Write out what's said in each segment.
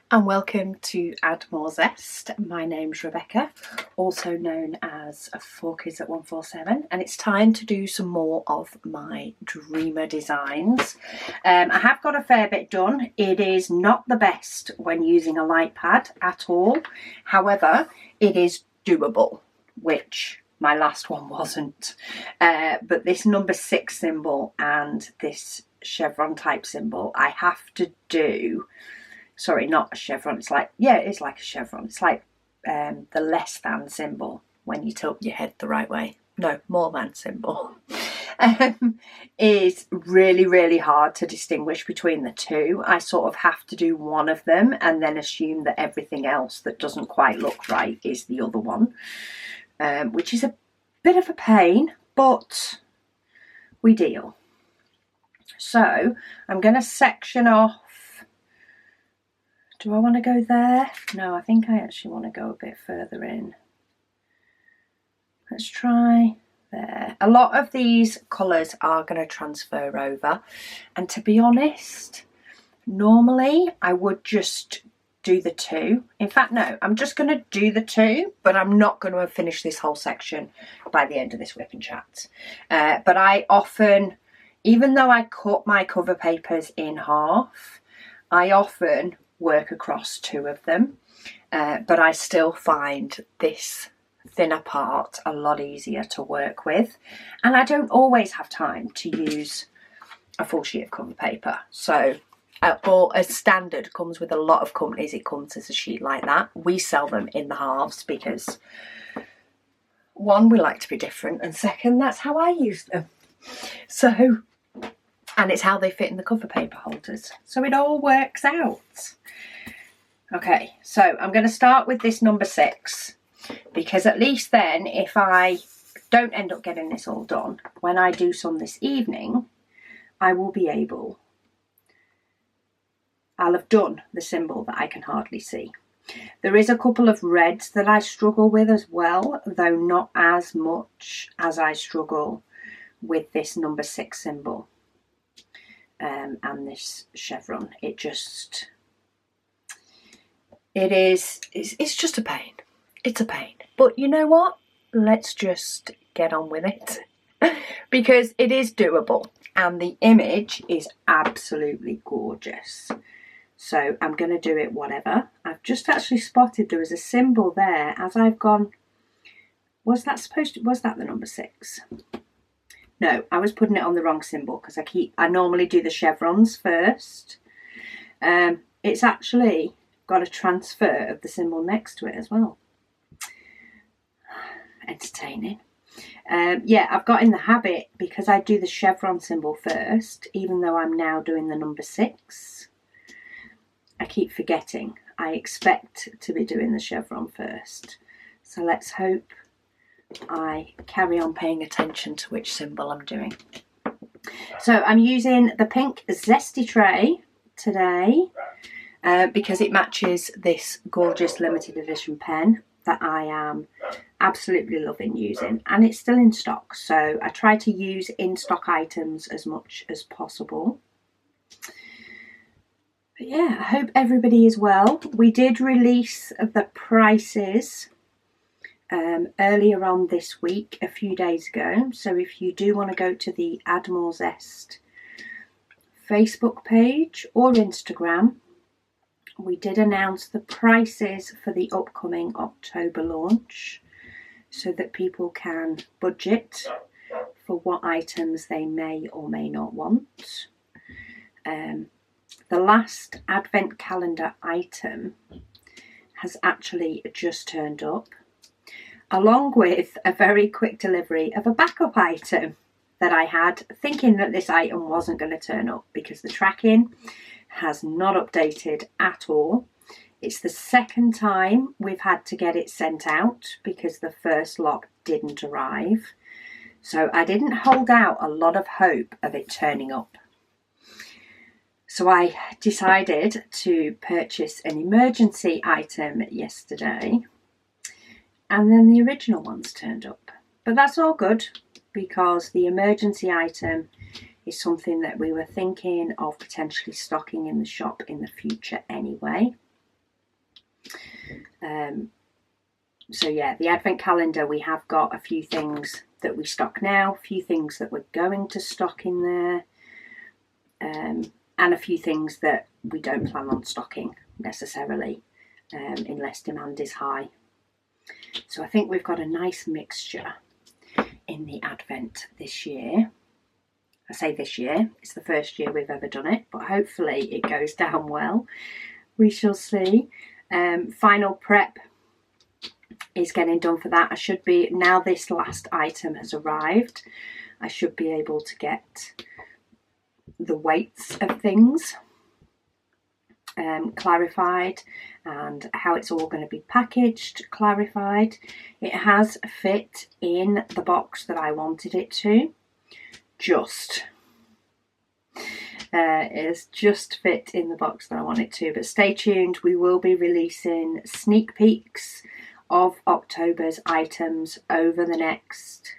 And welcome to Add More Zest. My name's Rebecca, also known as 4Kids at 147, and it's time to do some more of my dreamer designs. I have got a fair bit done. It is not the best when using a light pad at all. However, it is doable, which my last one wasn't. But this number 6 symbol and this chevron type symbol, I have to do. Sorry, not a chevron. It's like, yeah, it is like a chevron. It's like the less than symbol when you tilt your head the right way. No, more than symbol. Is really, really hard to distinguish between the two. I sort of have to do one of them and then assume that everything else that doesn't quite look right is the other one, which is a bit of a pain, but we deal. So I'm going to section off. Do I want to go there? No, I think I actually want to go a bit further in. Let's try there. A lot of these colours are going to transfer over. And to be honest, normally I would just do the 2. In fact, no, I'm just going to do the 2, but I'm not going to finish this whole section by the end of this WIP Chats. But I often, even though I cut my cover papers in half, I often work across 2 of them, but I still find this thinner part a lot easier to work with, and I don't always have time to use a full sheet of cover paper. So or as standard comes with a lot of companies, it comes as a sheet like that. We sell them in the halves because 1, we like to be different, and 2, that's how I use them. So, and it's how they fit in the cover paper holders. So it all works out. Okay, so I'm going to start with this number 6, because at least then, if I don't end up getting this all done, when I do some this evening, I will be able, I'll have done the symbol that I can hardly see. There is a couple of reds that I struggle with as well, though not as much as I struggle with this number 6 symbol. And this chevron, it's just a pain. It's a pain, but you know what, let's just get on with it because it is doable and the image is absolutely gorgeous. So I'm going to do it whatever. I've just actually spotted there was a symbol there as I've gone. Was that the number 6? No, I was putting it on the wrong symbol because I normally do the chevrons first. It's actually got a transfer of the symbol next to it as well. Entertaining. Yeah, I've got in the habit, because I do the chevron symbol first, even though I'm now doing the number 6. I keep forgetting. I expect to be doing the chevron first. So let's hope I carry on paying attention to which symbol I'm doing. So I'm using the pink Zesty tray today because it matches this gorgeous limited edition pen that I am absolutely loving using, and it's still in stock, so I try to use in stock items as much as possible. But yeah, I hope everybody is well. We did release the prices earlier on this week, a few days ago, so if you do want to go to the Add More Zest Facebook page or Instagram, we did announce the prices for the upcoming October launch so that people can budget for what items they may or may not want. The last advent calendar item has actually just turned up, along with a very quick delivery of a backup item that I had, thinking that this item wasn't going to turn up because the tracking has not updated at all. It's the second time we've had to get it sent out because the first lot didn't arrive. So I didn't hold out a lot of hope of it turning up. So I decided to purchase an emergency item yesterday, and then the original ones turned up. But that's all good, because the emergency item is something that we were thinking of potentially stocking in the shop in the future anyway. So yeah, the advent calendar, we have got a few things that we stock now, a few things that we're going to stock in there, and a few things that we don't plan on stocking necessarily, unless demand is high. So I think we've got a nice mixture in the advent this year. I say this year, it's the first year we've ever done it, but hopefully it goes down well. We shall see. Final prep is getting done for that. I should be, now this last item has arrived, I should be able to get the weights of things clarified, and how it's all going to be packaged clarified. It has fit in the box that I wanted it to. It's just fit in the box that I want it to, but stay tuned. We will be releasing sneak peeks of October's items over the next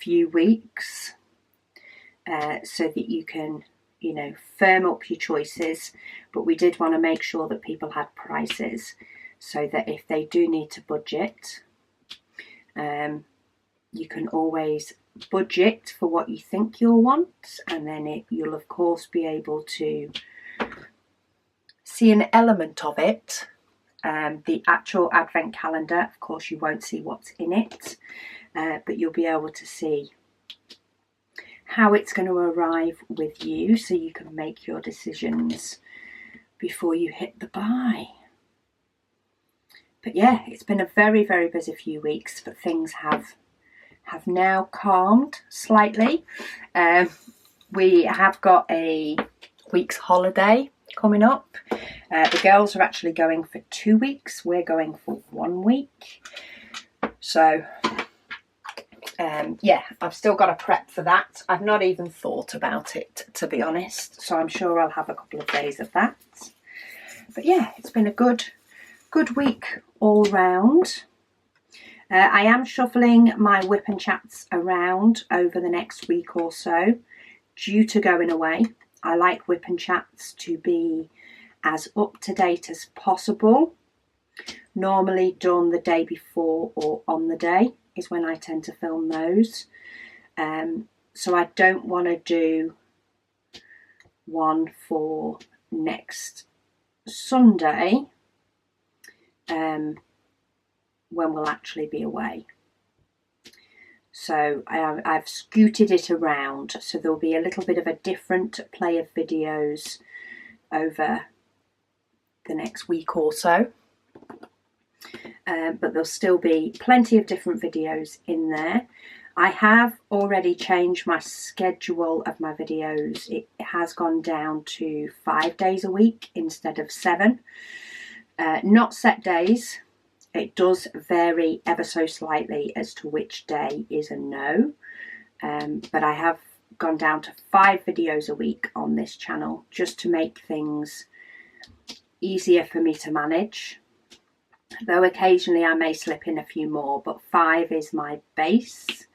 few weeks, so that you can, you know, firm up your choices. But we did want to make sure that people had prices, so that if they do need to budget, you can always budget for what you think you'll want, and then you'll of course be able to see an element of it. The actual advent calendar, of course you won't see what's in it, but you'll be able to see how it's going to arrive with you, so you can make your decisions before you hit the buy. But yeah, it's been a very, very busy few weeks, but things have now calmed slightly. We have got a week's holiday coming up. The girls are actually going for 2 weeks. We're going for 1 week. So yeah, I've still got to prep for that. I've not even thought about it, to be honest. So I'm sure I'll have a couple of days of that. But yeah, it's been a good week all round. I am shuffling my WIP and Chats around over the next week or so due to going away. I like WIP and Chats to be as up to date as possible. Normally done the day before or on the day is when I tend to film those. So I don't want to do one for next Sunday, when we'll actually be away. So I've scooted it around, so there'll be a little bit of a different play of videos over the next week or so, but there'll still be plenty of different videos in there. I have already changed my schedule of my videos. It has gone down to 5 days a week instead of 7. Not set days. It does vary ever so slightly as to which day is a no, but I have gone down to 5 videos a week on this channel just to make things easier for me to manage, though occasionally I may slip in a few more, but 5 is my base.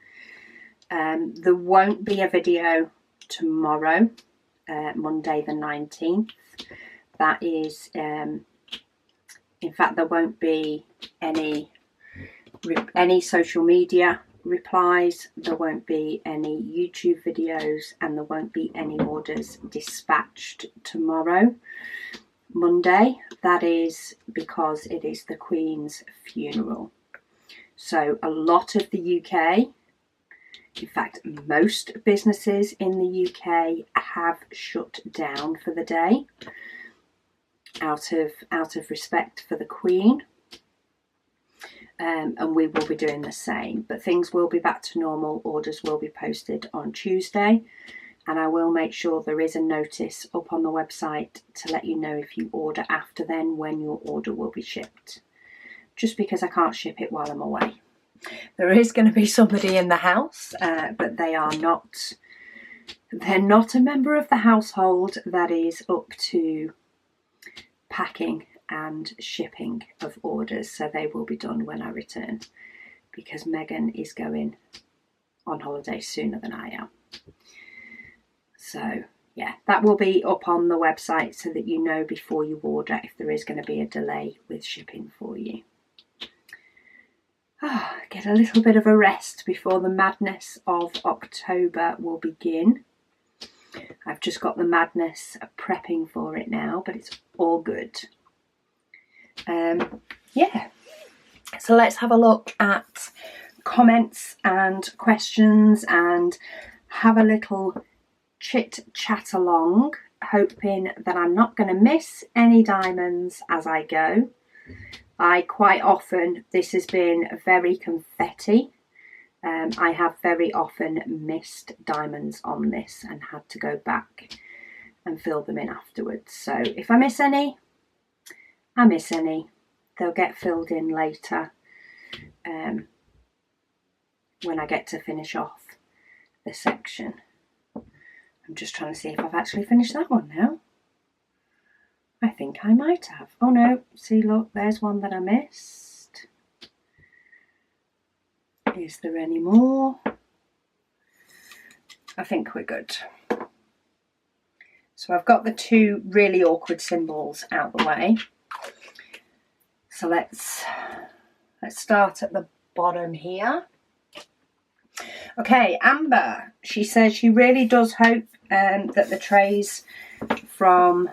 There won't be a video tomorrow, Monday the 19th. That is, in fact, there won't be any social media replies, there won't be any YouTube videos, and there won't be any orders dispatched tomorrow, Monday. That is because it is the Queen's funeral. So a lot of the UK, in fact most businesses in the UK, have shut down for the day out of respect for the Queen. And we will be doing the same, but things will be back to normal. Orders will be posted on Tuesday, and I will make sure there is a notice up on the website to let you know if you order after then when your order will be shipped, just because I can't ship it while I'm away. There is going to be somebody in the house, but they're not a member of the household that is up to packing and shipping of orders, so they will be done when I return, because Megan is going on holiday sooner than I am. So yeah, that will be up on the website so that you know before you order if there is going to be a delay with shipping for you. Get a little bit of a rest before the madness of October will begin. I've just got the madness of prepping for it now, but it's all good. Yeah, so let's have a look at comments and questions and have a little chit chat along, hoping that I'm not going to miss any diamonds as I go. I quite often, this has been very confetti. I have very often missed diamonds on this and had to go back and fill them in afterwards. So if I miss any, I miss any. They'll get filled in later when I get to finish off the section. I'm just trying to see if I've actually finished that one now. I think I might have. Oh no, see, look, there's one that I missed. Is there any more? I think we're good. So I've got the two really awkward symbols out the way. So let's start at the bottom here. Okay, Amber, she says she really does hope that the trays from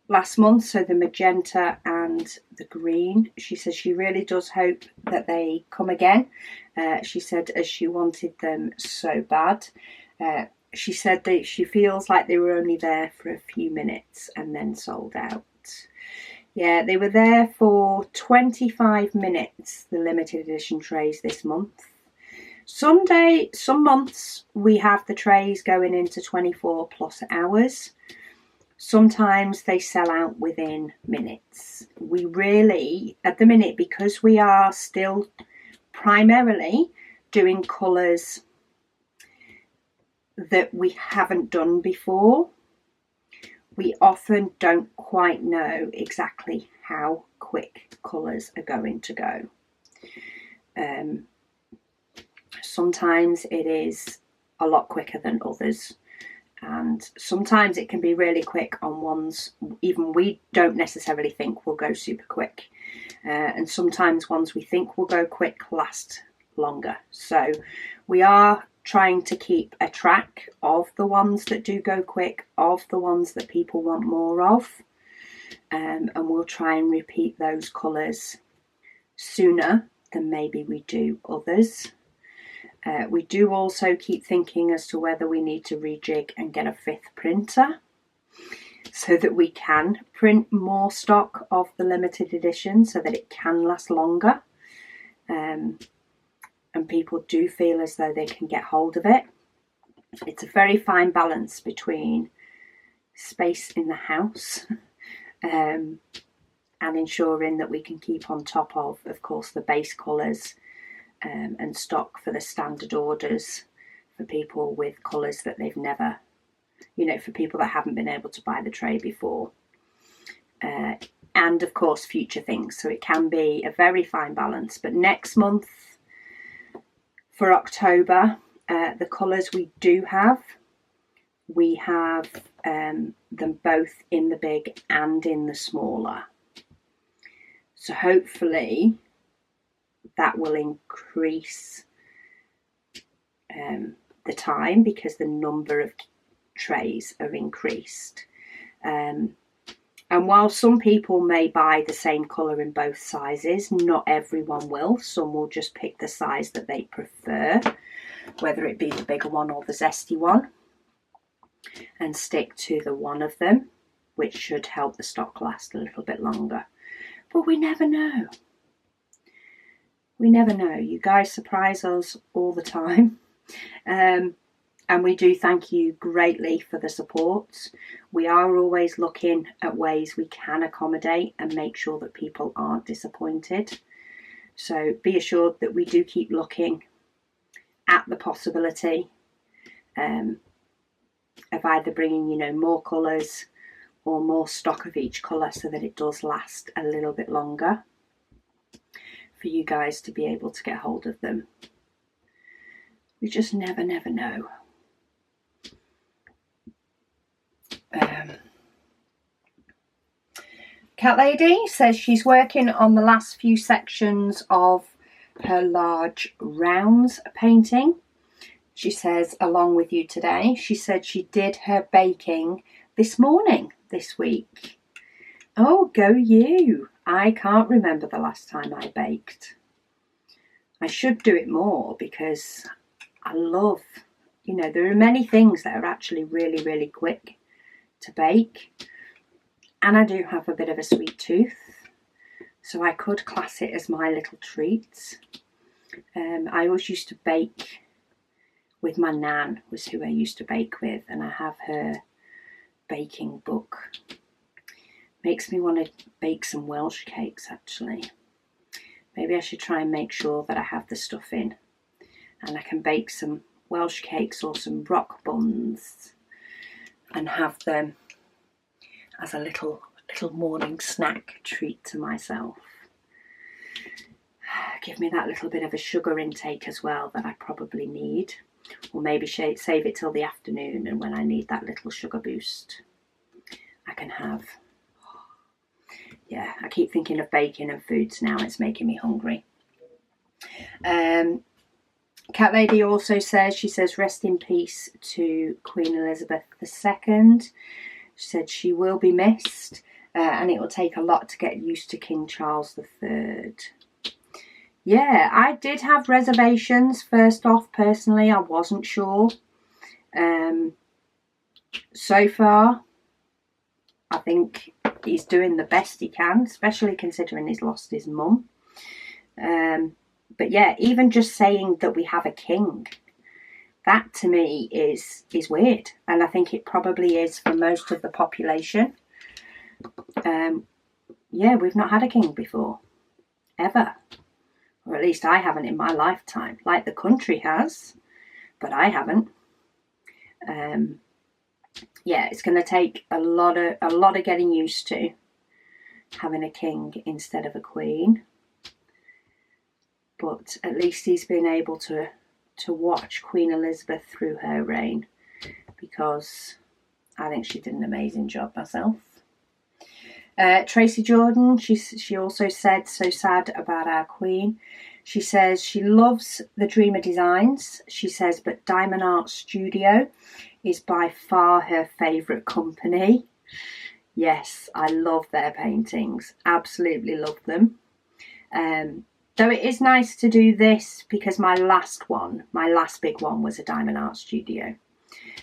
last month, so the magenta and the green, she says she really does hope that they come again. She said as she wanted them so bad. She said that she feels like they were only there for a few minutes and then sold out. Yeah, they were there for 25 minutes, the limited edition trays this month. Some months we have the trays going into 24 plus hours. Sometimes they sell out within minutes. We really, at the minute, because we are still primarily doing colours that we haven't done before, we often don't quite know exactly how quick colours are going to go. Sometimes it is a lot quicker than others, and sometimes it can be really quick on ones even we don't necessarily think will go super quick, and sometimes ones we think will go quick last longer. So we are trying to keep a track of the ones that do go quick, of the ones that people want more of, and we'll try and repeat those colours sooner than maybe we do others. We do also keep thinking as to whether we need to rejig and get a 5th printer so that we can print more stock of the limited edition so that it can last longer, and people do feel as though they can get hold of it. It's a very fine balance between space in the house and ensuring that we can keep on top of course, the base colours and stock for the standard orders for people with colours that they've never, for people that haven't been able to buy the tray before. And of course, future things. So it can be a very fine balance. But next month, for October, the colours we do have, we have them both in the big and in the smaller. So hopefully that will increase the time because the number of trays are increased. And while some people may buy the same colour in both sizes, not everyone will. Some will just pick the size that they prefer, whether it be the bigger one or the zesty one, and stick to the one of them, which should help the stock last a little bit longer. But we never know. We never know. You guys surprise us all the time. And we do thank you greatly for the support. We are always looking at ways we can accommodate and make sure that people aren't disappointed. So be assured that we do keep looking at the possibility of either bringing, more colours or more stock of each colour so that it does last a little bit longer for you guys to be able to get hold of them. We just never know. Cat Lady says she's working on the last few sections of her large rounds painting. She says, along with you today. She said she did her baking this morning, this week. Oh, go you. I can't remember the last time I baked. I should do it more because I love, there are many things that are actually really, really quick to bake. And I do have a bit of a sweet tooth, so I could class it as my little treats. I always used to bake with my nan, was who I used to bake with, and I have her baking book. Makes me want to bake some Welsh cakes, actually. Maybe I should try and make sure that I have the stuff in, and I can bake some Welsh cakes or some rock buns and have them as a little morning snack treat to myself. Give me that little bit of a sugar intake as well that I probably need, or maybe save it till the afternoon, and when I need that little sugar boost I can have. Yeah, I keep thinking of baking and foods now. It's making me hungry. Cat Lady also says, she says, rest in peace to Queen Elizabeth II. She said she will be missed, and it will take a lot to get used to King Charles III. Yeah, I did have reservations first off. Personally, I wasn't sure. So far, I think he's doing the best he can, especially considering he's lost his mum. But yeah, even just saying that we have a king, that to me is weird, and I think it probably is for most of the population. Yeah, we've not had a king before, ever, or at least I haven't in my lifetime. Like the country has, but I haven't. Yeah, it's going to take a lot of getting used to having a king instead of a queen. But at least he's been able to watch Queen Elizabeth through her reign, because I think she did an amazing job myself. Tracy Jordan, she also said, so sad about our queen. She says she loves the Dreamer Designs. She says, but Diamond Art Studio is by far her favourite company. Yes, I love their paintings. Absolutely love them. Though it is nice to do this, because my last big one was a Diamond Art Studio.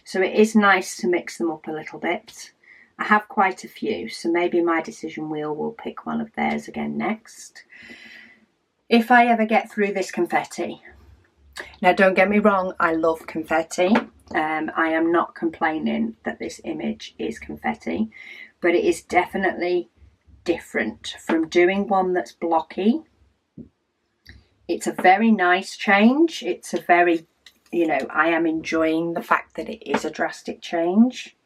So it is nice to mix them up a little bit. I have quite a few, so maybe my decision wheel will pick one of theirs again next, if I ever get through this Confetti. Now, don't get me wrong, I love Confetti. I am not complaining that this image is Confetti, but it is definitely different from doing one that's blocky. It's a very nice change. It's a very, I am enjoying the fact that it is a drastic change.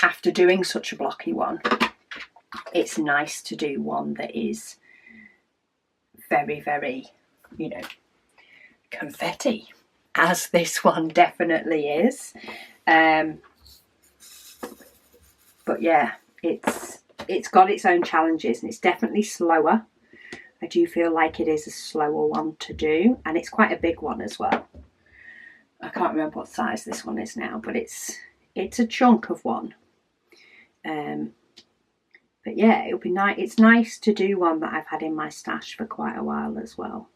After doing such a blocky one, it's nice to do one that is very, very, confetti, as this one definitely is. But yeah, it's got its own challenges, and it's definitely slower. I do feel like it is a slower one to do, and it's quite a big one as well. I can't remember what size this one is now, but it's a chunk of one. But yeah, it'll be nice. It's nice to do one that I've had in my stash for quite a while as well.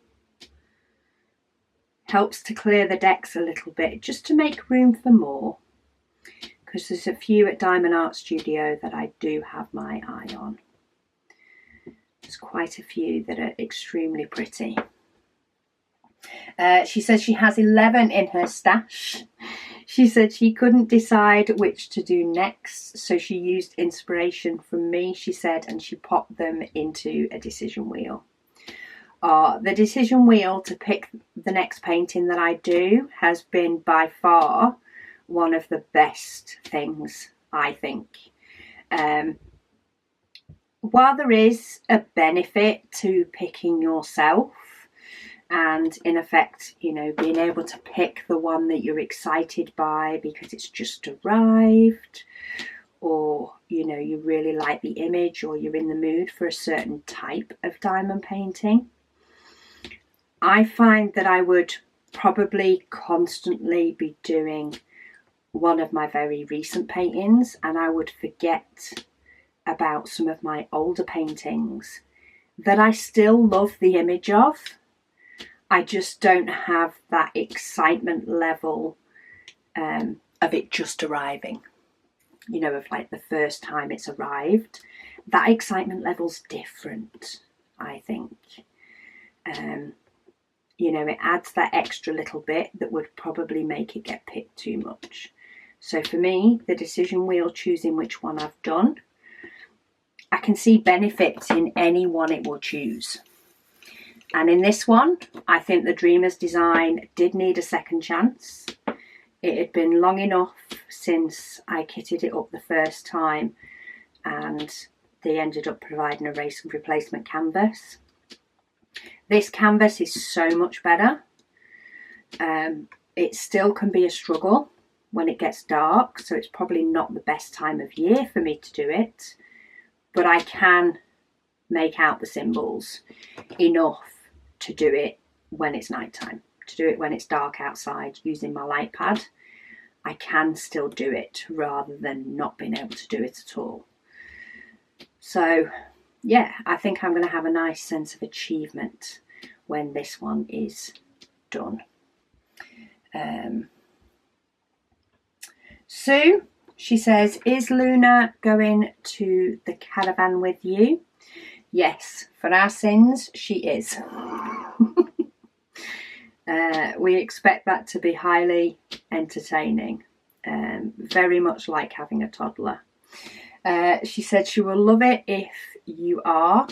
Helps to clear the decks a little bit, just to make room for more, because there's a few at Diamond Art Studio that I do have my eye on. There's quite a few that are extremely pretty. She says she has 11 in her stash. She said she couldn't decide which to do next, so she used inspiration from me, she said, and she popped them into a decision wheel. The decision wheel to pick the next painting that I do has been by far one of the best things, I think. While there is a benefit to picking yourself, and in effect, you know, being able to pick the one that you're excited by because it's just arrived, or, you know, you really like the image, or you're in the mood for a certain type of diamond painting. I find that I would probably constantly be doing one of my very recent paintings, and I would forget about some of my older paintings that I still love the image of. I just don't have that excitement level of it just arriving, you know, of like the first time it's arrived. That excitement level's different, I think. You know, it adds that extra little bit that would probably make it get picked too much. So for me, the decision wheel, choosing which one I've done, I can see benefits in any one it will choose. And in this one, I think the Dreamer's design did need a second chance. It had been long enough since I kitted it up the first time, and they ended up providing a replacement canvas. This canvas is so much better. It still can be a struggle when it gets dark, so it's probably not the best time of year for me to do it, but I can make out the symbols enough to do it when it's nighttime, to do it when it's dark outside using my light pad. I can still do it rather than not being able to do it at all. So yeah, I think I'm going to have a nice sense of achievement when this one is done. Sue, she says, is Luna going to the caravan with you? Yes, for our sins, she is. We expect that to be highly entertaining, very much like having a toddler. She said she will love it if you are.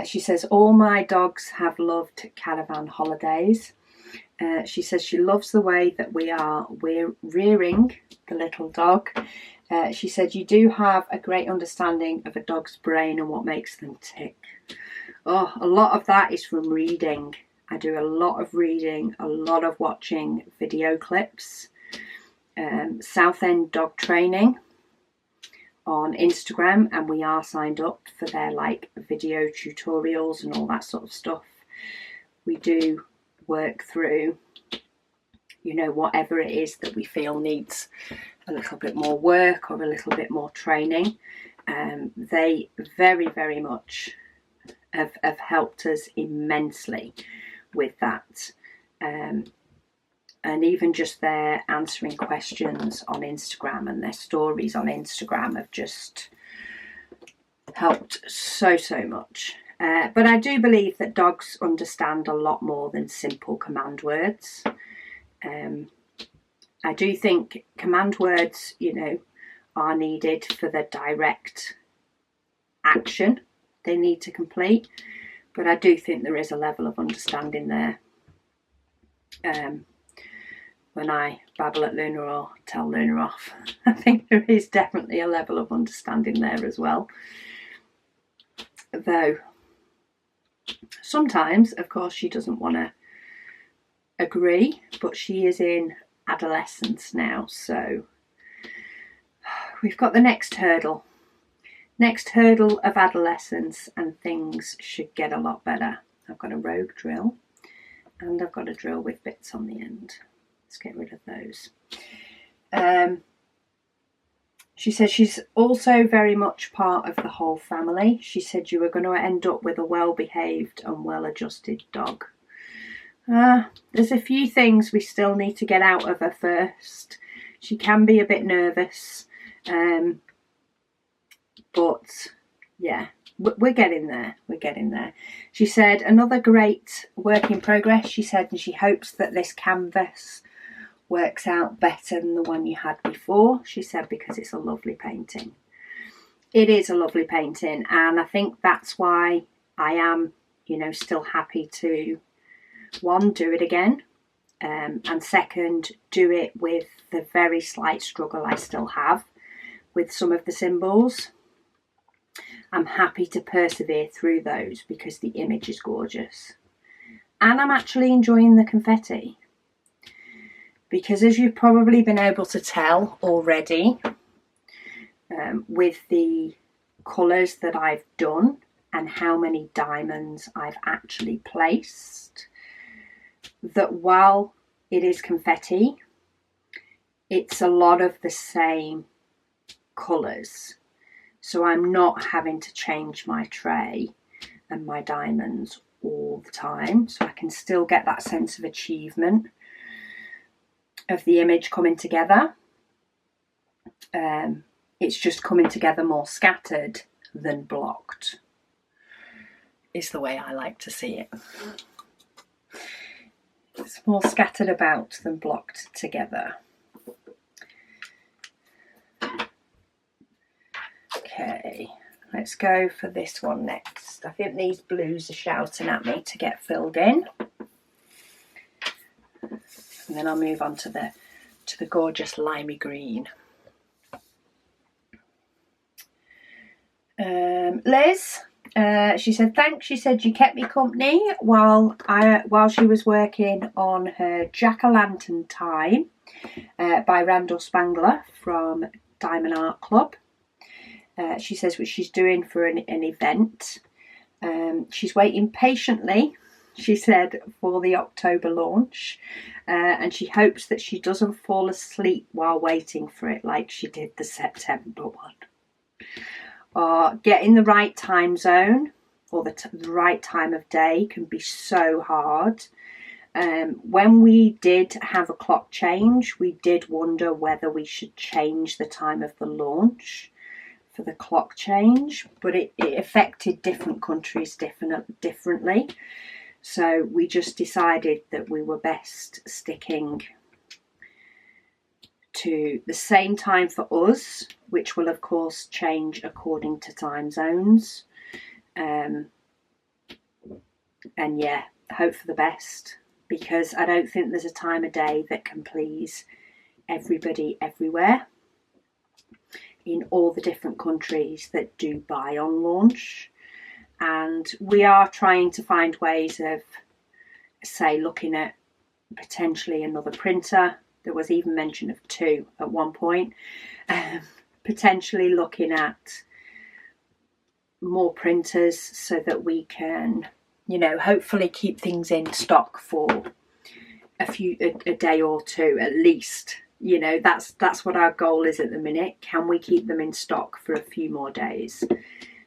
She says, all my dogs have loved caravan holidays. She says she loves the way that we're rearing the little dog. She said you do have a great understanding of a dog's brain and what makes them tick. Oh, a lot of that is from reading. I do a lot of reading, a lot of watching video clips. Southend Dog Training on Instagram, and we are signed up for their like video tutorials and all that sort of stuff. We do work through, you know, whatever it is that we feel needs a little bit more work or a little bit more training. They very, very much have helped us immensely with that. And even just their answering questions on Instagram and their stories on Instagram have just helped so much. But I do believe that dogs understand a lot more than simple command words. I do think command words, you know, are needed for the direct action they need to complete. But I do think there is a level of understanding there. When I babble at Luna or tell Luna off, I think there is definitely a level of understanding there as well. Though sometimes, of course, she doesn't want to agree, but she is in adolescence now, so we've got the next hurdle. Next hurdle of adolescence, and things should get a lot better. I've got a rogue drill, and I've got a drill with bits on the end. Let's get rid of those. She says she's also very much part of the whole family. She said you were going to end up with a well-behaved and well-adjusted dog. There's a few things we still need to get out of her first. She can be a bit nervous, but yeah, we're getting there. We're getting there. She said another great work in progress. She said, and she hopes that this canvas works out better than the one you had before. She said because it's a lovely painting. It is a lovely painting, and I think that's why I am, you know, still happy to, one, do it again, and second, do it with the very slight struggle I still have with some of the symbols. I'm happy to persevere through those because the image is gorgeous. and I'm actually enjoying the confetti, because as you've probably been able to tell already, with the colours that I've done and how many diamonds I've actually placed, that while it is confetti, it's a lot of the same colours. So I'm not having to change my tray and my diamonds all the time. So I can still get that sense of achievement of the image coming together. It's just coming together more scattered than blocked, is the way I like to see it. It's more scattered about than blocked together. Okay, let's go for this one next. I think these blues are shouting at me to get filled in. And then I'll move on to the gorgeous limey green. Liz, she said thanks. She said you kept me company while she was working on her Jack-o'-lantern time by Randall Spangler from Diamond Art Club. She says what she's doing for an event. She's waiting patiently, she said, for the October launch, and she hopes that she doesn't fall asleep while waiting for it like she did the September one. Getting the right time zone or the right time of day can be so hard. When we did have a clock change, we did wonder whether we should change the time of the launch for the clock change, but it affected different countries differently. So we just decided that we were best sticking to the same time for us, which will of course change according to time zones. And yeah, hope for the best, because I don't think there's a time of day that can please everybody everywhere in all the different countries that do buy on launch. And we are trying to find ways of, say, looking at potentially another printer. There was even mention of 2 at one point. Potentially looking at more printers so that we can, you know, hopefully keep things in stock for a day or two at least. You know, that's what our goal is at the minute. Can we keep them in stock for a few more days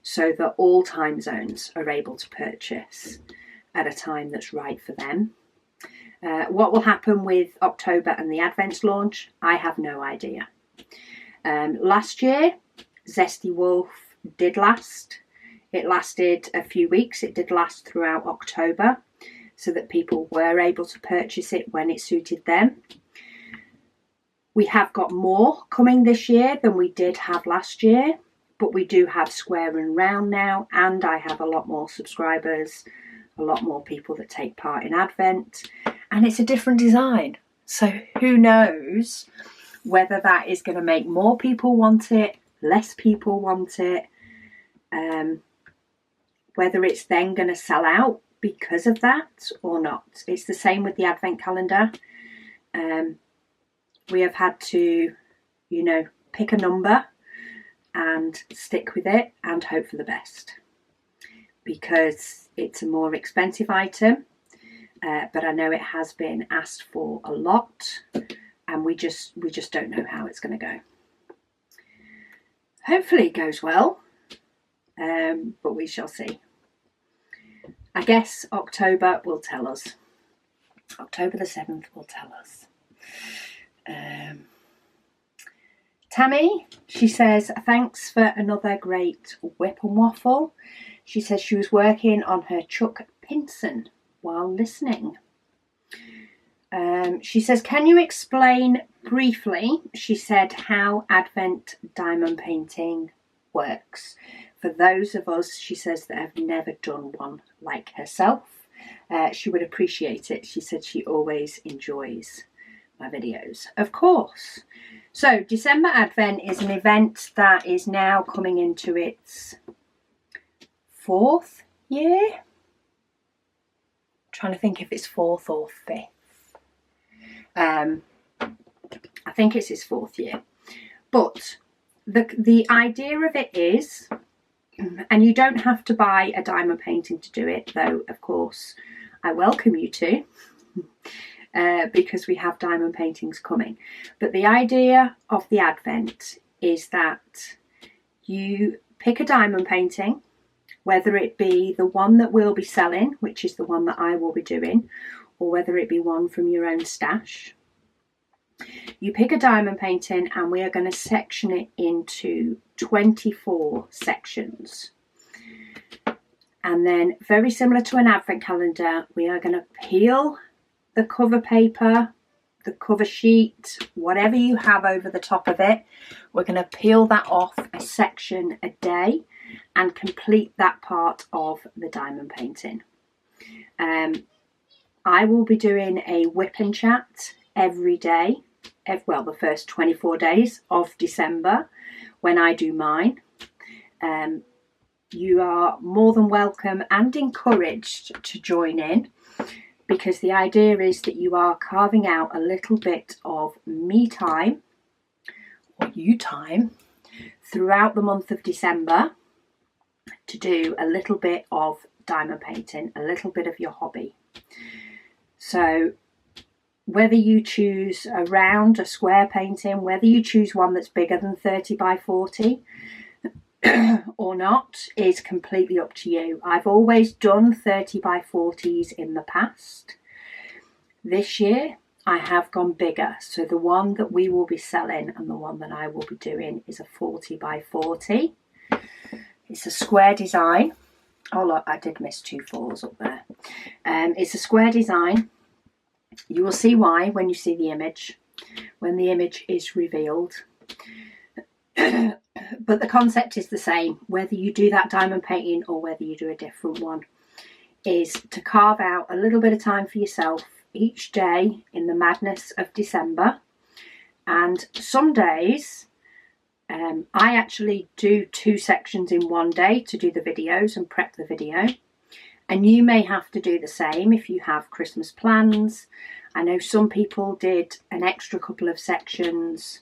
so that all time zones are able to purchase at a time that's right for them? What will happen with October and the Advent launch, I have no idea. Last year, Zesty Wolf did last. It lasted a few weeks. It did last throughout October so that people were able to purchase it when it suited them. We have got more coming this year than we did have last year, but we do have Square and Round now, and I have a lot more subscribers, a lot more people that take part in Advent, and it's a different design. So who knows whether that is going to make more people want it, less people want it, whether it's then going to sell out because of that or not. It's the same with the Advent calendar. We have had to, you know, pick a number and stick with it and hope for the best, because it's a more expensive item, but I know it has been asked for a lot, and we just don't know how it's going to go. Hopefully it goes well, but we shall see. I guess October will tell us. October the 7th will tell us. Tammy, she says, thanks for another great WIP and Waffle. She says she was working on her Chuck Pinson while listening. She says, can you explain briefly, she said, how Advent diamond painting works? For those of us, she says, that have never done one like herself, she would appreciate it. She said she always enjoys my videos. Of course. So December Advent is an event that is now coming into its 4th year. trying to think if it's 4th or 5th. I think it's his 4th year. But the idea of it is, and you don't have to buy a diamond painting to do it, though of course I welcome you to, because we have diamond paintings coming. But the idea of the Advent is that you pick a diamond painting, whether it be the one that we'll be selling, which is the one that I will be doing, or whether it be one from your own stash. You pick a diamond painting and we are going to section it into 24 sections. And then, very similar to an advent calendar, we are going to peel the cover paper, the cover sheet, whatever you have over the top of it. We're going to peel that off a section a day and complete that part of the diamond painting. I will be doing a WIP Chat every day, well, the first 24 days of December when I do mine. You are more than welcome and encouraged to join in, because the idea is that you are carving out a little bit of me time, or you time, throughout the month of December to do a little bit of diamond painting, a little bit of your hobby. So whether you choose a round, a square painting, whether you choose one that's bigger than 30 by 40 or not, is completely up to you. I've always done 30 by 40s in the past. This year I have gone bigger. So the one that we will be selling and the one that I will be doing is a 40 by 40. It's a square design. Oh look, I did miss 2 4s up there. It's a square design. You will see why when you see the image, when the image is revealed. But the concept is the same, whether you do that diamond painting or whether you do a different one, is to carve out a little bit of time for yourself each day in the madness of December. And some days, I actually do 2 sections in one day to do the videos and prep the video. And you may have to do the same if you have Christmas plans. I know some people did an extra couple of sections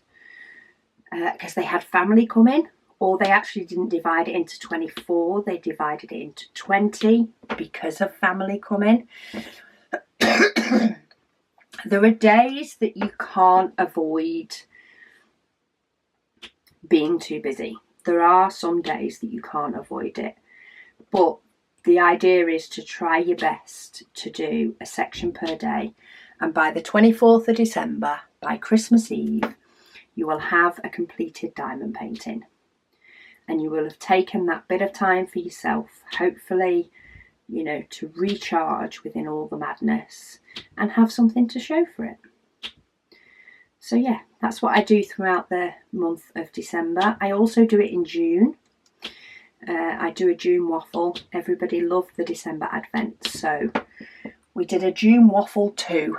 because they had family come in, or they actually didn't divide it into 24, they divided it into 20 because of family coming. There are days that you can't avoid being too busy. There are some days that you can't avoid it, but the idea is to try your best to do a section per day, and by the 24th of December, by Christmas Eve, you will have a completed diamond painting, and you will have taken that bit of time for yourself, hopefully, you know, to recharge within all the madness and have something to show for it. So yeah, that's what I do throughout the month of December. I also do it in June. I do a June waffle. Everybody loved the December Advent, so we did a June waffle too.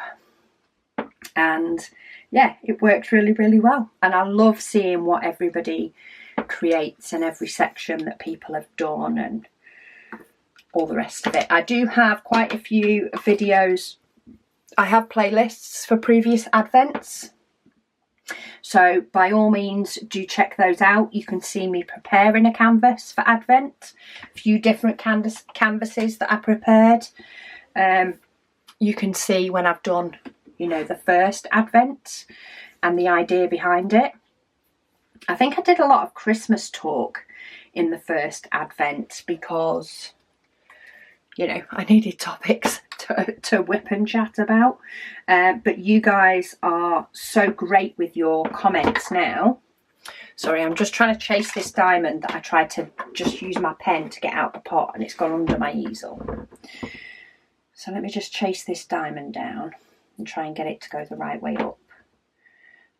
And yeah, it worked really, really well. And I love seeing what everybody creates in every section that people have done and all the rest of it. I do have quite a few videos. I have playlists for previous Advents. So by all means, do check those out. You can see me preparing a canvas for Advent. A few different canvases that I prepared. You can see when I've done, you know, the first Advent and the idea behind it. I think I did a lot of Christmas talk in the first Advent because, you know, I needed topics to whip and chat about. But you guys are so great with your comments now. Sorry, I'm just trying to chase this diamond that I tried to just use my pen to get out the pot and it's gone under my easel. So let me just chase this diamond down and try and get it to go the right way up.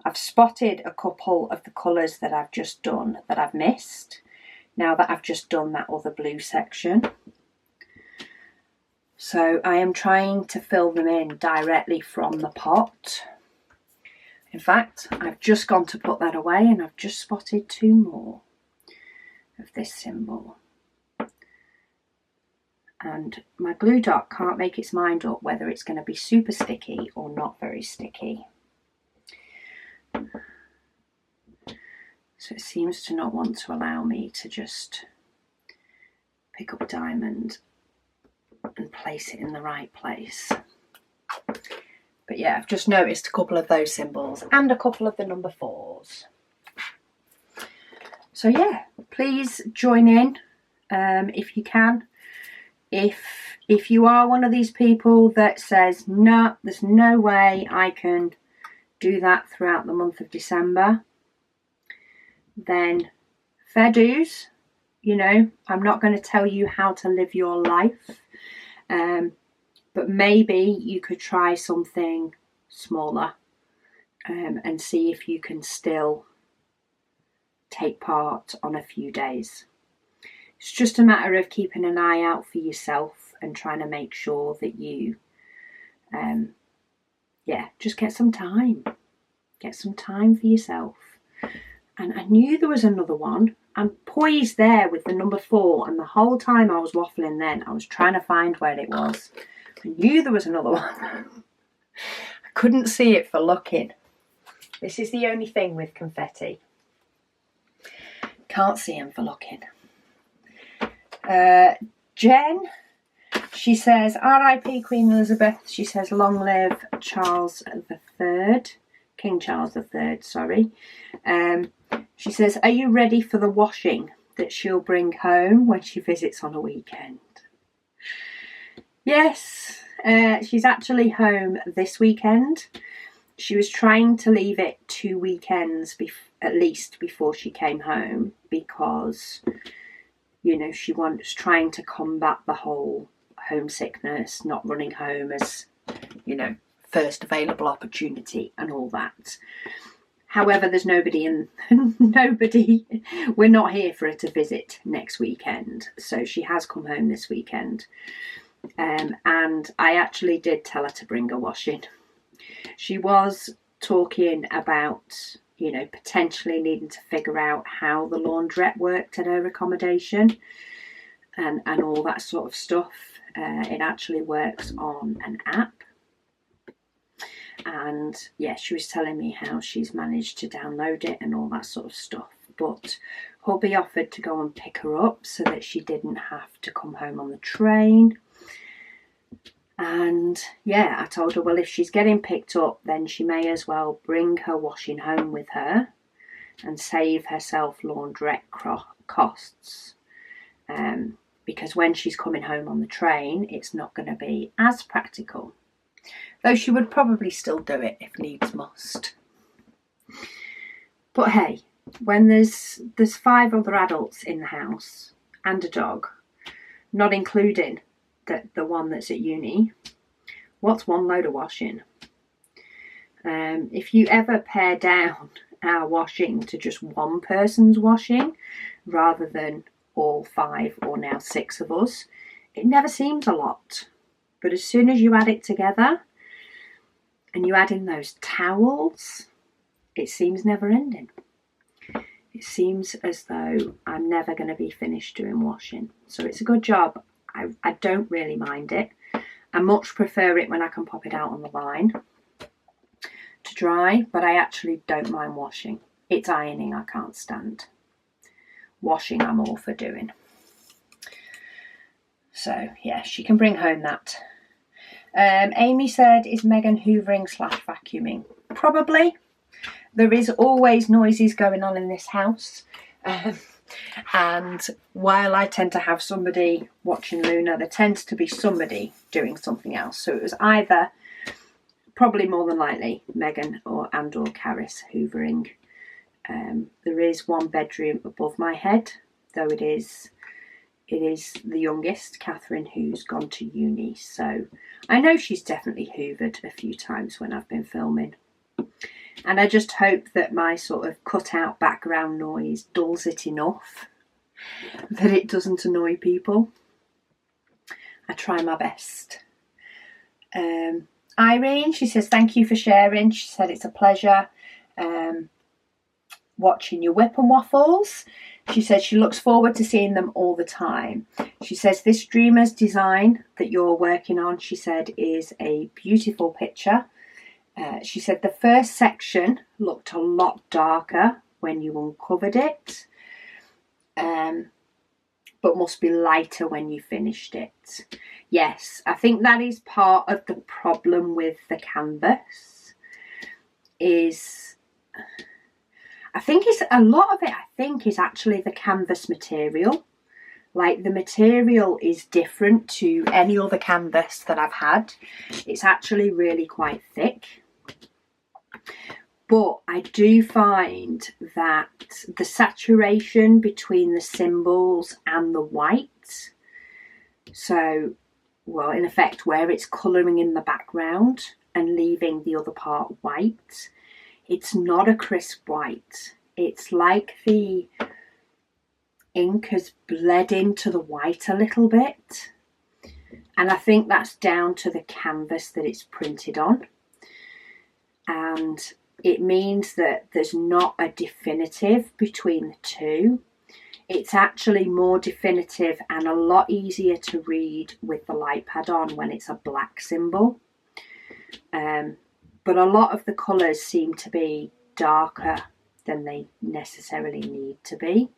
I've spotted a couple of the colours that I've just done that I've missed now that I've just done that other blue section. So I am trying to fill them in directly from the pot. In fact, I've just gone to put that away and I've just spotted 2 more of this symbol. and my glue dot can't make its mind up whether it's going to be super sticky or not very sticky. So it seems to not want to allow me to just pick up a diamond and place it in the right place. But yeah, I've just noticed a couple of those symbols and a couple of the number 4s. So yeah, please join in if you can. If you are one of these people that says, no, there's no way I can do that throughout the month of December, then fair dues. You know, I'm not going to tell you how to live your life, but maybe you could try something smaller and see if you can still take part on a few days. It's just a matter of keeping an eye out for yourself and trying to make sure that you, just get some time. Get some time for yourself. And I knew there was another one. I'm poised there with the number 4, and the whole time I was waffling then, I was trying to find where it was. I knew there was another one. I couldn't see it for looking. This is the only thing with confetti. Can't see him for looking. Jen, she says, R.I.P. Queen Elizabeth. She says, long live Charles III. King Charles III, sorry. She says, are you ready for the washing that she'll bring home when she visits on a weekend? Yes, she's actually home this weekend. She was trying to leave it 2 weekends at least before she came home because, you know, she was trying to combat the whole homesickness, not running home as, you know, first available opportunity and all that. However, there's nobody we're not here for her to visit next weekend. So she has come home this weekend. And I actually did tell her to bring her washing. She was talking about, you know, potentially needing to figure out how the laundrette worked at her accommodation and all that sort of stuff. It actually works on an app. And yeah, she was telling me how she's managed to download it and all that sort of stuff. But hubby offered to go and pick her up so that she didn't have to come home on the train. And yeah, I told her, well, if she's getting picked up, then she may as well bring her washing home with her and save herself laundrette costs. Because when she's coming home on the train, it's not going to be as practical. Though she would probably still do it if needs must. But hey, when there's 5 other adults in the house and a dog, not including the one that's at uni, what's one load of washing? If you ever pare down our washing to just one person's washing rather than all 5 or now 6 of us, it never seems a lot. But as soon as you add it together and you add in those towels, it seems never ending. It seems as though I'm never going to be finished doing washing. So it's a good job. I don't really mind it. I much prefer it when I can pop it out on the line to dry, but I actually don't mind washing. It's ironing I can't stand. Washing I'm all for doing. So yeah, she can bring home that. Amy said, is Megan hoovering / vacuuming? Probably. There is always noises going on in this house. And while I tend to have somebody watching Luna, there tends to be somebody doing something else. So it was either, probably more than likely, Megan or Caris hoovering. There is one bedroom above my head, though it is the youngest, Catherine, who's gone to uni. So I know she's definitely hoovered a few times when I've been filming. And I just hope that my sort of cut out background noise dulls it enough that it doesn't annoy people. I try my best. Irene, she says, thank you for sharing. She said it's a pleasure. watching your WIP and Waffles. She says she looks forward to seeing them all the time. She says this dreamer's design that you're working on, she said, is a beautiful picture. She said the first section looked a lot darker when you uncovered it, but must be lighter when you finished it. Yes, I think that is part of the problem with the canvas. I think it's a lot of it, I think, is actually the canvas material. Like, the material is different to any other canvas that I've had. It's actually really quite thick. But I do find that the saturation between the symbols and the white, so, well, in effect, where it's colouring in the background and leaving the other part white, it's not a crisp white. It's like the ink has bled into the white a little bit. And I think that's down to the canvas that it's printed on. And it means that there's not a definitive between the two. It's actually more definitive and a lot easier to read with the light pad on when it's a black symbol. But a lot of the colours seem to be darker than they necessarily need to be.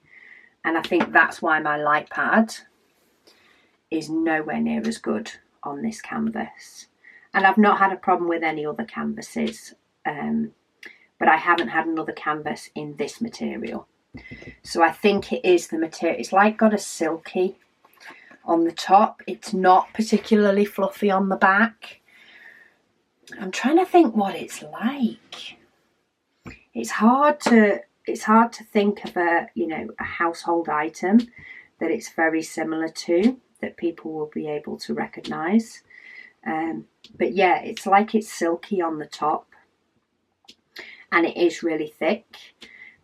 And I think that's why my light pad is nowhere near as good on this canvas. And I've not had a problem with any other canvases, but I haven't had another canvas in this material. So I think it is the material. It's like got a silky on the top. It's not particularly fluffy on the back. I'm trying to think what it's like. It's hard to think of a household item that it's very similar to, that people will be able to recognise. But yeah, it's like it's silky on the top and it is really thick.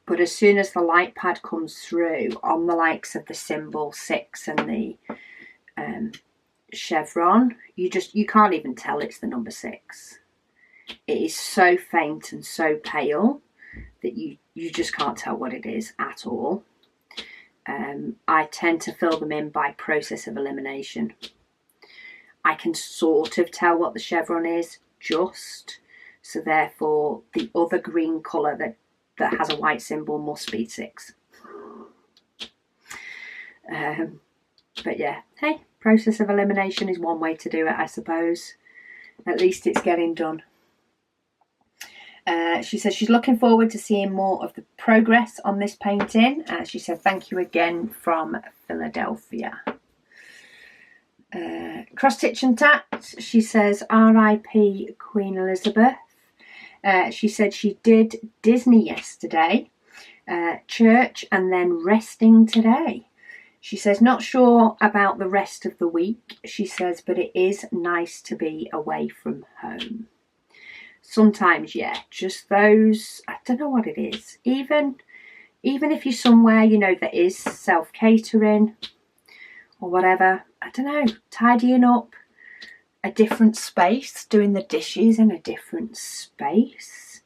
But as soon as the light pad comes through on the likes of the symbol 6 and the chevron, you can't even tell it's the number 6. It is so faint and so pale that you just can't tell what it is at all. I tend to fill them in by process of elimination. I can sort of tell what the chevron is, just, so therefore the other green colour that has a white symbol must be 6. But yeah, hey, process of elimination is one way to do it, I suppose. At least it's getting done. She says she's looking forward to seeing more of the progress on this painting. She said thank you again from Philadelphia. Cross Stitch and Tat, she says R.I.P. Queen Elizabeth. She said she did Disney yesterday, church, and then resting today. She says not sure about the rest of the week, she says, but it is nice to be away from home. Sometimes, yeah, just those, I don't know what it is. Even if you're somewhere, that is self-catering or whatever, I don't know, tidying up a different space, doing the dishes in a different space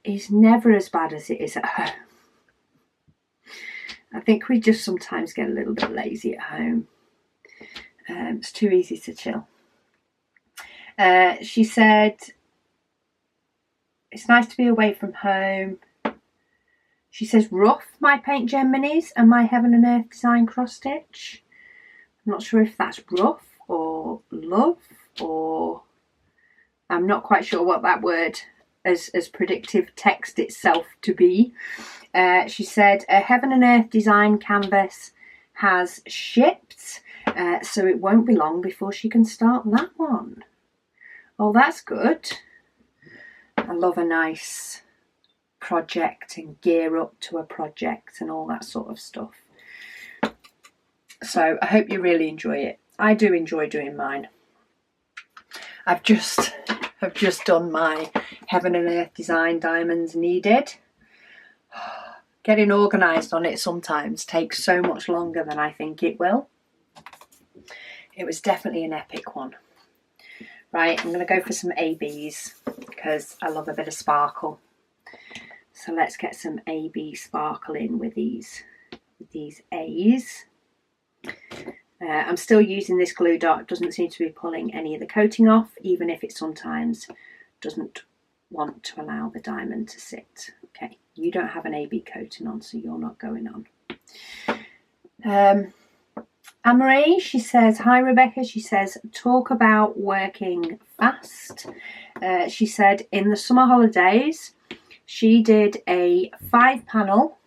is never as bad as it is at home. I think we just sometimes get a little bit lazy at home. It's too easy to chill. She said it's nice to be away from home. She says rough my paint gem minis and my Heaven and Earth design cross stitch. I'm not sure if that's rough or love, or I'm not quite sure what that word as predictive text itself to be. She said a Heaven and Earth design canvas has shipped, so it won't be long before she can start that one. Oh, that's good. I love a nice project and gear up to a project and all that sort of stuff. So I hope you really enjoy it. I do enjoy doing mine. I've just done my Heaven and Earth design diamonds needed. Getting organised on it sometimes takes so much longer than I think it will. It was definitely an epic one. Right, I'm going to go for some ABs because I love a bit of sparkle. So let's get some AB sparkle in with these A's. I'm still using this glue dot. It doesn't seem to be pulling any of the coating off, even if it sometimes doesn't want to allow the diamond to sit. Okay, you don't have an AB coating on, so you're not going on. Anne-Marie, she says, hi Rebecca, she says, talk about working fast. She said in the summer holidays, she did a 5-panel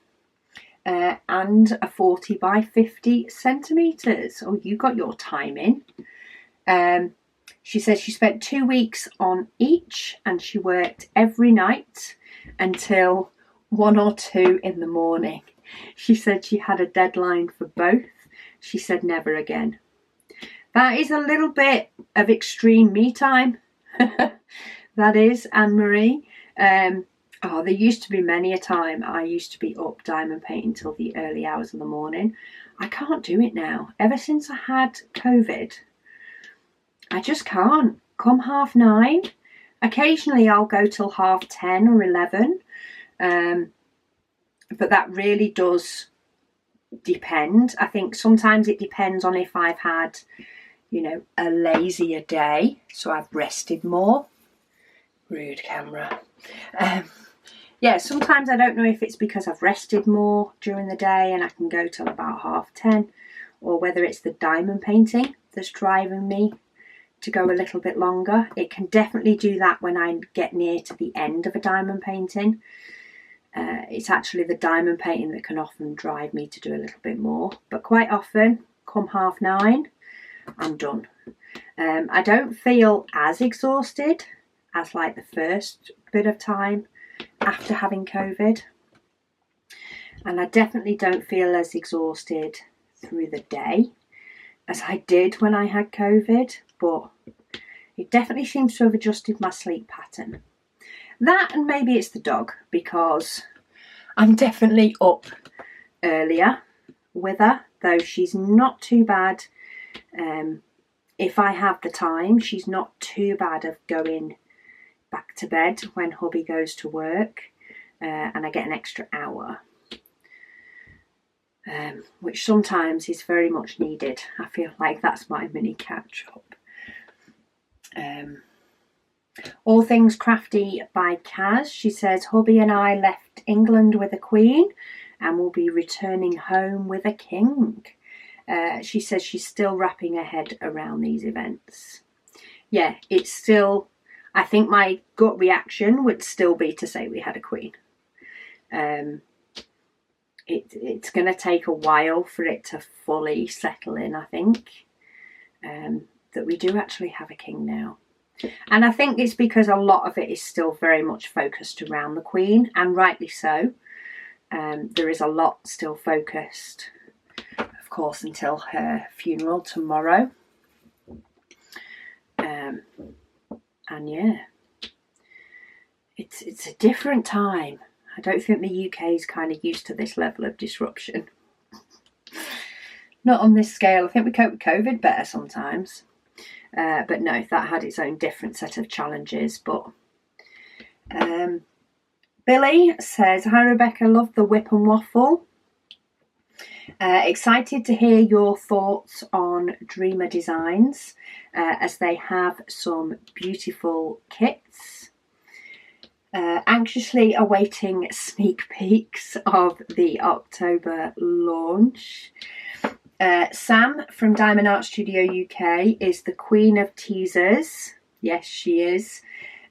and a 40 by 50 centimetres. Oh, you got your time in. She says she spent 2 weeks on each and she worked every night until 1 or 2 in the morning. She said she had a deadline for both. She said never again. That is a little bit of extreme me time. That is, Anne-Marie. Oh, there used to be many a time I used to be up diamond painting till the early hours of the morning. I can't do it now. Ever since I had COVID, I just can't. Come 9:30. Occasionally I'll go till 10:30 or 11. But that really does depend. I think sometimes it depends on if I've had, you know, a lazier day, so I've rested more. Rude camera. Yeah, sometimes I don't know if it's because I've rested more during the day and I can go till about 10:30, or whether it's the diamond painting that's driving me to go a little bit longer. It can definitely do that when I get near to the end of a diamond painting. It's actually the diamond painting that can often drive me to do a little bit more, but quite often, come 9:30, I'm done. I don't feel as exhausted as like the first bit of time after having COVID, and I definitely don't feel as exhausted through the day as I did when I had COVID, but it definitely seems to have adjusted my sleep pattern. That, and maybe it's the dog, because I'm definitely up earlier with her, though she's not too bad. If I have the time, she's not too bad of going back to bed when hubby goes to work, and I get an extra hour, which sometimes is very much needed. I feel like that's my mini catch up. All Things Crafty by Kaz, she says, hubby and I left England with a queen and will be returning home with a king. She says she's still wrapping her head around these events. Yeah, it's still, I think my gut reaction would still be to say we had a queen. It's going to take a while for it to fully settle in, I think, that we do actually have a king now. And I think it's because a lot of it is still very much focused around the queen, and rightly so. There is a lot still focused, of course, until her funeral tomorrow. And yeah, it's a different time. I don't think the UK is kind of used to this level of disruption. Not on this scale. I think we cope with COVID better sometimes. But no, that had its own different set of challenges. But Billy says, hi Rebecca, love the WIP and Waffle. Excited to hear your thoughts on Dreamer Designs, as they have some beautiful kits. Anxiously awaiting sneak peeks of the October launch. Sam from Diamond Art Studio UK is the queen of teasers. Yes, she is.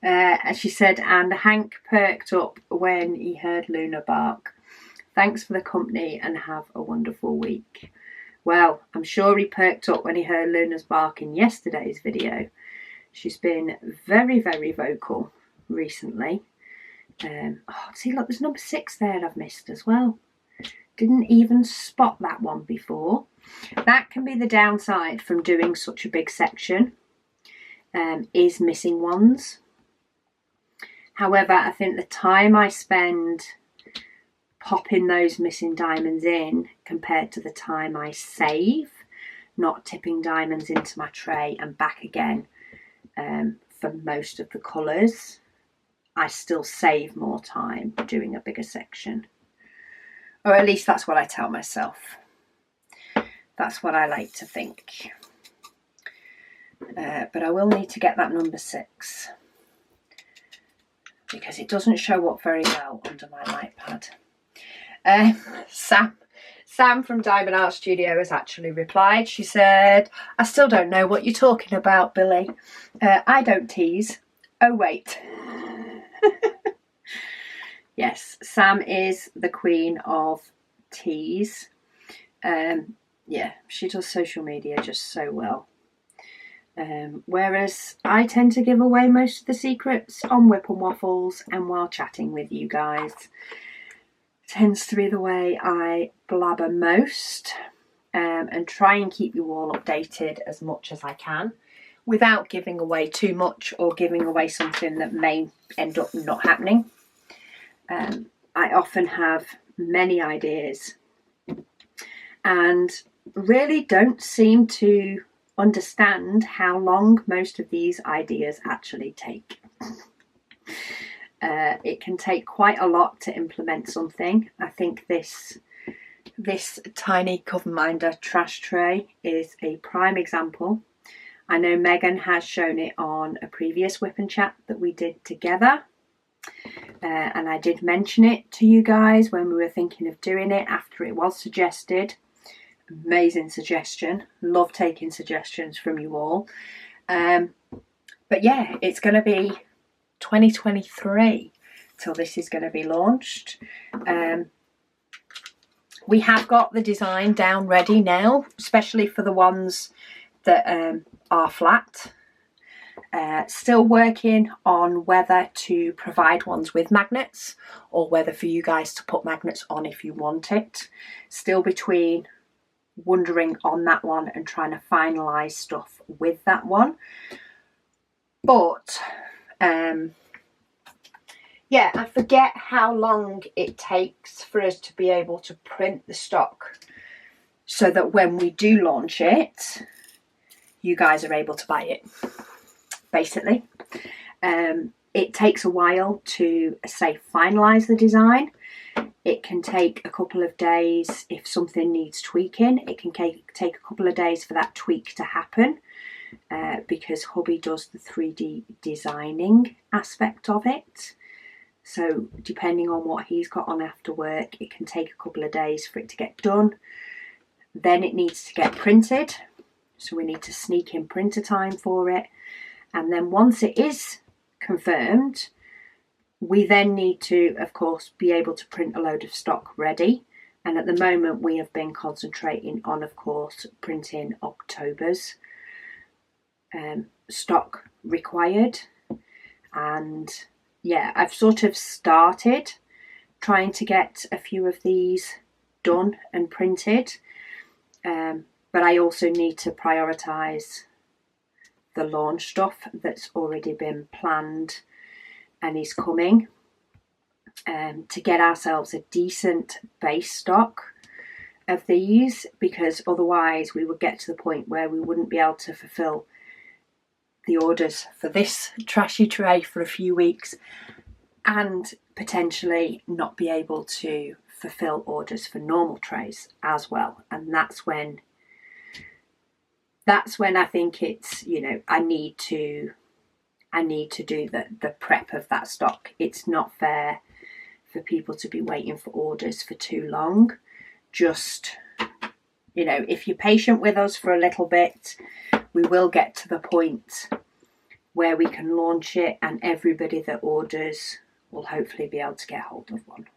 As she said, and Hank perked up when he heard Luna bark. Thanks for the company and have a wonderful week. Well, I'm sure he perked up when he heard Luna's bark in yesterday's video. She's been very, very vocal recently. See, look, there's number 6 there I've missed as well. Didn't even spot that one before. That can be the downside from doing such a big section, is missing ones. However, I think the time I spend popping those missing diamonds in compared to the time I save not tipping diamonds into my tray and back again for most of the colours, I still save more time doing a bigger section. Or at least that's what I tell myself. That's what I like to think. But I will need to get that number 6 because it doesn't show up very well under my light pad. Sam from Diamond Art Studio has actually replied. She said, I still don't know what you're talking about, Billy. I don't tease. Oh, wait. Yes, Sam is the queen of tease. Yeah, she does social media just so well. Whereas I tend to give away most of the secrets on WIP and Waffles and while chatting with you guys. Tends to be the way I blabber most, and try and keep you all updated as much as I can without giving away too much or giving away something that may end up not happening. I often have many ideas and really don't seem to understand how long most of these ideas actually take. It can take quite a lot to implement something. I think this tiny cover minder trash tray is a prime example. I know Megan has shown it on a previous WIP and Chat that we did together. And I did mention it to you guys when we were thinking of doing it after it was suggested. Amazing suggestion. Love taking suggestions from you all. But yeah, it's going to be 2023 till this is going to be launched. We have got the design down ready now, especially for the ones that are flat. Still working on whether to provide ones with magnets or whether for you guys to put magnets on if you want it. Still between wondering on that one and trying to finalise stuff with that one. But yeah, I forget how long it takes for us to be able to print the stock so that when we do launch it, you guys are able to buy it, basically. It takes a while to, say, finalise the design. It can take a couple of days if something needs tweaking. It can take a couple of days for that tweak to happen. Because hubby does the 3D designing aspect of it. So depending on what he's got on after work, it can take a couple of days for it to get done. Then it needs to get printed. So we need to sneak in printer time for it. And then once it is confirmed, we then need to, of course, be able to print a load of stock ready. And at the moment we have been concentrating on, of course, printing October's stock required. And yeah, I've sort of started trying to get a few of these done and printed, but I also need to prioritise the launch stuff that's already been planned and is coming, to get ourselves a decent base stock of these, because otherwise we would get to the point where we wouldn't be able to fulfill the orders for this trashy tray for a few weeks and potentially not be able to fulfill orders for normal trays as well. And that's when I think it's, you know, I need to do the prep of that stock. It's not fair for people to be waiting for orders for too long. Just, you know, if you're patient with us for a little bit, we will get to the point where we can launch it and everybody that orders will hopefully be able to get hold of one,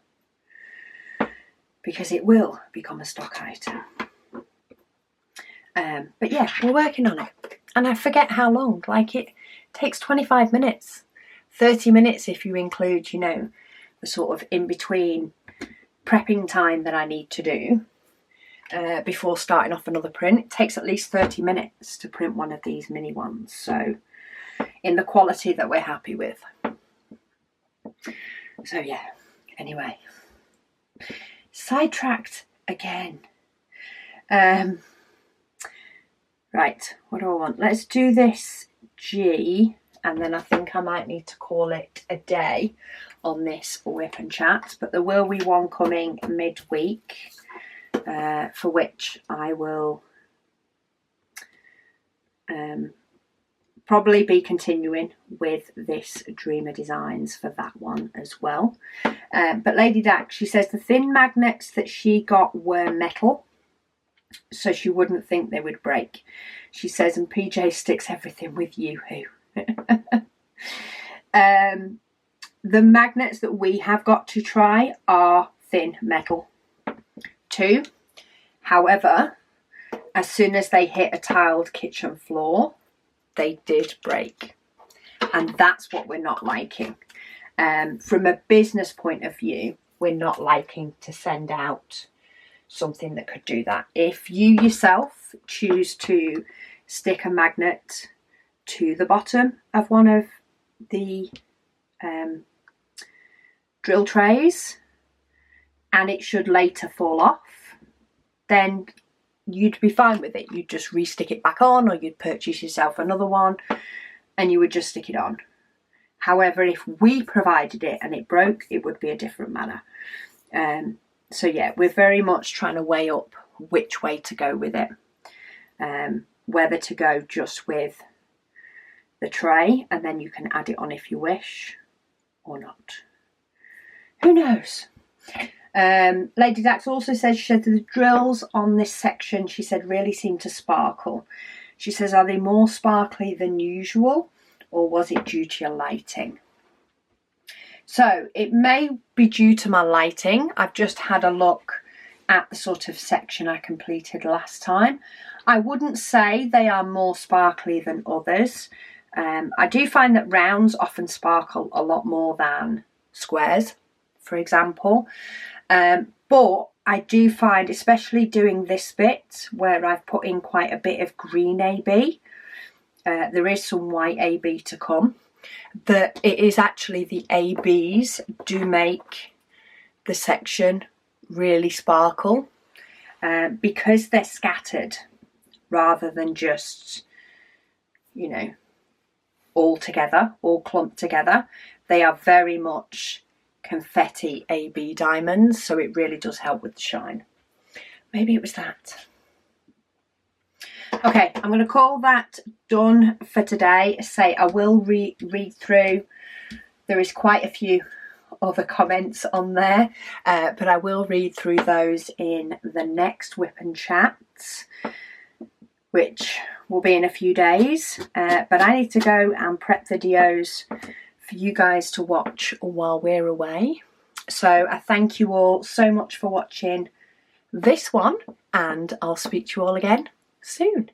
because it will become a stock item. But yeah, we're working on it, and I forget how long. Like, it takes 25 minutes, 30 minutes if you include, you know, the sort of in-between prepping time that I need to do before starting off another print. It takes at least 30 minutes to print one of these mini ones, so in the quality that we're happy with. So yeah, anyway, sidetracked again. Right, what do I want? Let's do this G and then I think I might need to call it a day on this WIP and Chats. But there will be one coming midweek, for which I will probably be continuing with this Dreamer Designs for that one as well. But Lady Dax, she says the thin magnets that she got were metal, so she wouldn't think they would break. She says, and PJ sticks everything with Yoo-hoo. The magnets that we have got to try are thin metal too. However, as soon as they hit a tiled kitchen floor, they did break. And that's what we're not liking. From a business point of view, we're not liking to send out something that could do that. If you yourself choose to stick a magnet to the bottom of one of the drill trays and it should later fall off, then you'd be fine with it. You'd just re-stick it back on, or you'd purchase yourself another one and you would just stick it on. However, if we provided it and it broke, it would be a different matter. So yeah, we're very much trying to weigh up which way to go with it. Whether to go just with the tray and then you can add it on if you wish, or not. Who knows? Lady Dax also says, she said the drills on this section, she said, really seem to sparkle. She says, are they more sparkly than usual, or was it due to your lighting? So it may be due to my lighting. I've just had a look at the sort of section I completed last time. I wouldn't say they are more sparkly than others. I do find that rounds often sparkle a lot more than squares, for example. But I do find, especially doing this bit where I've put in quite a bit of green AB, there is some white AB to come, that it is actually the ABs do make the section really sparkle, because they're scattered rather than just, you know, all together, all clumped together. They are very much confetti AB diamonds, so it really does help with the shine. Maybe it was that. Okay, I'm going to call that done for today. Say I will read through. There is quite a few other comments on there, but I will read through those in the next WIP and Chats, which will be in a few days. But I need to go and prep videos for you guys to watch while we're away. So I thank you all so much for watching this one, and I'll speak to you all again soon.